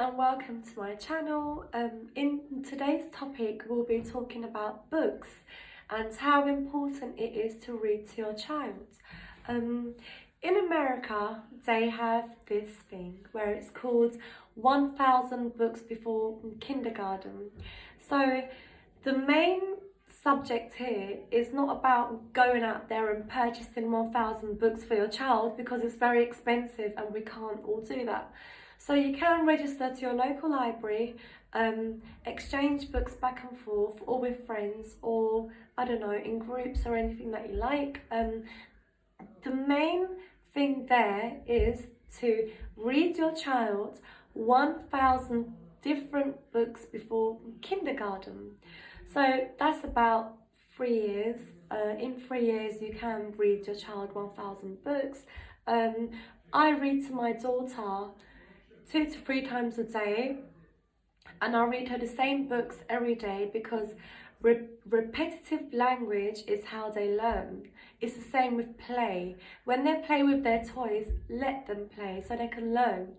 and welcome to my channel. In today's topic we'll be talking about books and how important it is to read to your child. In America they have this thing where it's called 1000 books before kindergarten. So the main subject here is not about going out there and purchasing 1000 books for your child because it's very expensive and we can't all do that. So you can register to your local library, exchange books back and forth, or with friends, or I don't know, in groups or anything that you like. The main thing there is to read your child 1000 different books before kindergarten. So that's about 3 years. In 3 years you can read your child 1000 books. I read to my daughter 2 to 3 times a day, and I read her the same books every day because repetitive language is how they learn. It's the same with play. When they play with their toys, let them play so they can learn.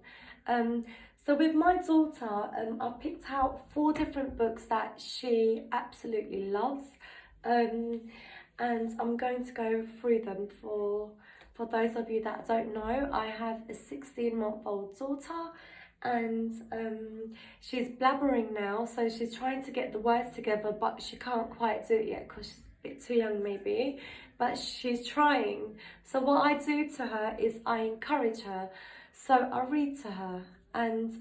So with my daughter, I've picked out 4 different books that she absolutely loves, and I'm going to go through them for those of you that don't know. I have a 16-month-old daughter, and she's blabbering now, so she's trying to get the words together, but she can't quite do it yet because she's a bit too young maybe, but she's trying. So what I do to her is I encourage her. So I read to her, and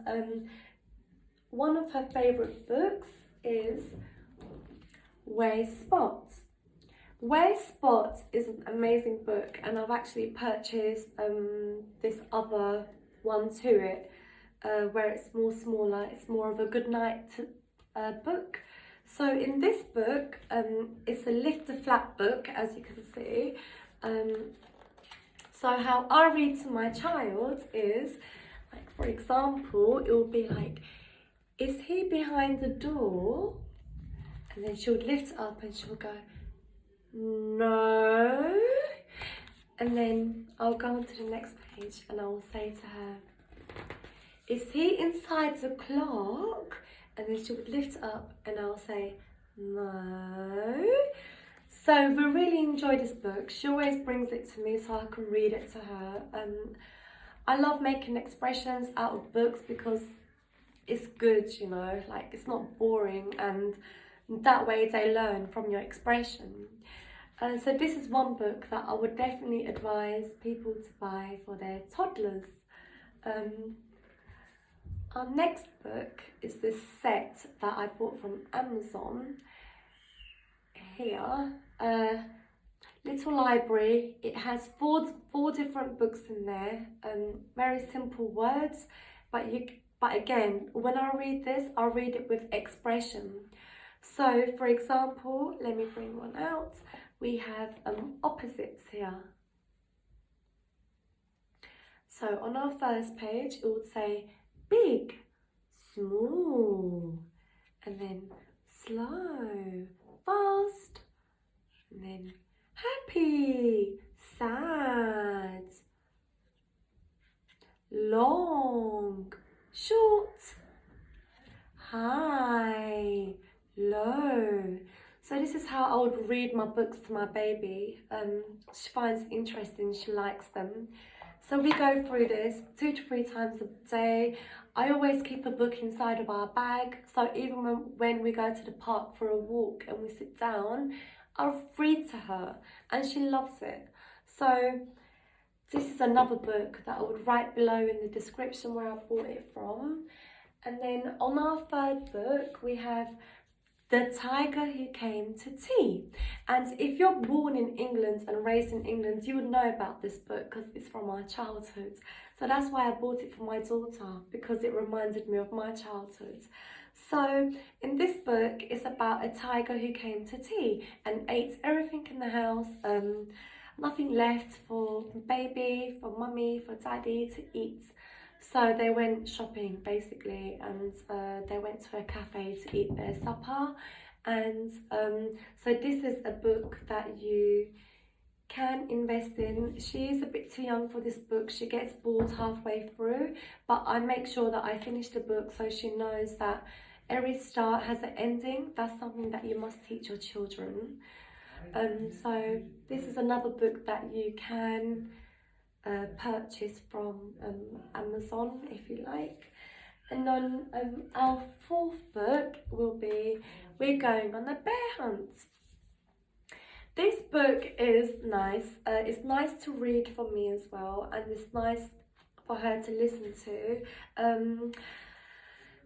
one of her favourite books is Where's Spot? Where's Spot is an amazing book, and I've actually purchased this other one to it, where it's more smaller. It's more of a good night book. So in this book, it's a lift the flap book, as you can see. So how I read to my child is, like, for example, it will be like, is he behind the door? And then she'll lift it up and she'll go, no. And then I'll go on to the next page and I will say to her, is he inside the clock? And then she would lift it up and I'll say, no. So we really enjoy this book. She always brings it to me so I can read it to her. I love making expressions out of books because it's good, you know, like it's not boring, and that way they learn from your expression. So this is one book that I would definitely advise people to buy for their toddlers. Our next book is this set that I bought from Amazon. Here, little library. It has four different books in there. Very simple words, but again, when I read this, I read it with expression. So, for example, let me bring one out. We have opposites here. So on our first page, it would say big, small, and then slow, fast, and then happy, sad, long, short, high, low. So this is how I would read my books to my baby. She finds it interesting, she likes them. So we go through this 2 to 3 times a day. I always keep a book inside of our bag, so even when we go to the park for a walk and we sit down, I'll read to her and she loves it. So this is another book that I would write below in the description where I bought it from. And then on our third book we have The Tiger Who Came to Tea. And if you're born in England and raised in England, you would know about this book because it's from our childhood. So that's why I bought it for my daughter, because it reminded me of my childhood. So in this book, it's about a tiger who came to tea and ate everything in the house. Nothing left for baby, for mummy, for daddy to eat. So they went shopping basically, and they went to a cafe to eat their supper. And so this is a book that you can invest in. She is a bit too young for this book. She gets bored halfway through, but I make sure that I finish the book so she knows that every start has an ending. That's something that you must teach your children. So this is another book that you can purchase from Amazon if you like. And then our fourth book will be We're Going on a Bear Hunt. This book is nice. It's nice to read for me as well, and it's nice for her to listen to.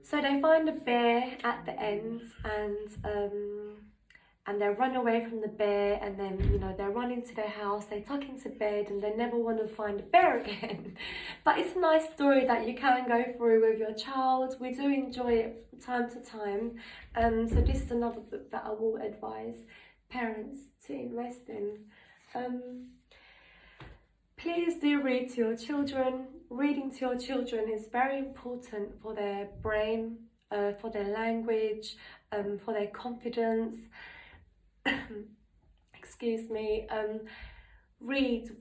So they find a bear at the end, and they run away from the bear, and then they run into their house, they tuck into bed, and they never want to find a bear again. But it's a nice story that you can go through with your child. We do enjoy it from time to time. So this is another book that I will advise parents to invest in. Please do read to your children. Reading to your children is very important for their brain, for their language, for their confidence. Excuse me. Read.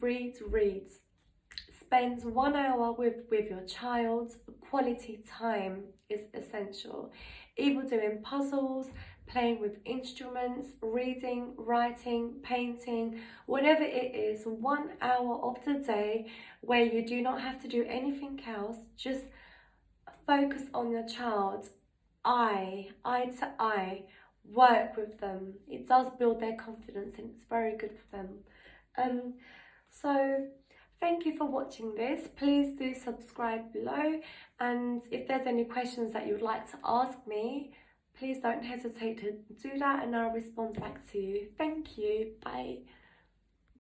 Spend 1 hour with your child. Quality time is essential. Either doing puzzles, playing with instruments, reading, writing, painting, whatever it is, 1 hour of the day where you do not have to do anything else. Just focus on your child, eye to eye, work with them. It does build their confidence and it's very good for them. So thank you for watching this. Please do subscribe below, and if there's any questions that you would like to ask me, please don't hesitate to do that and I'll respond back to you. Thank you. Bye.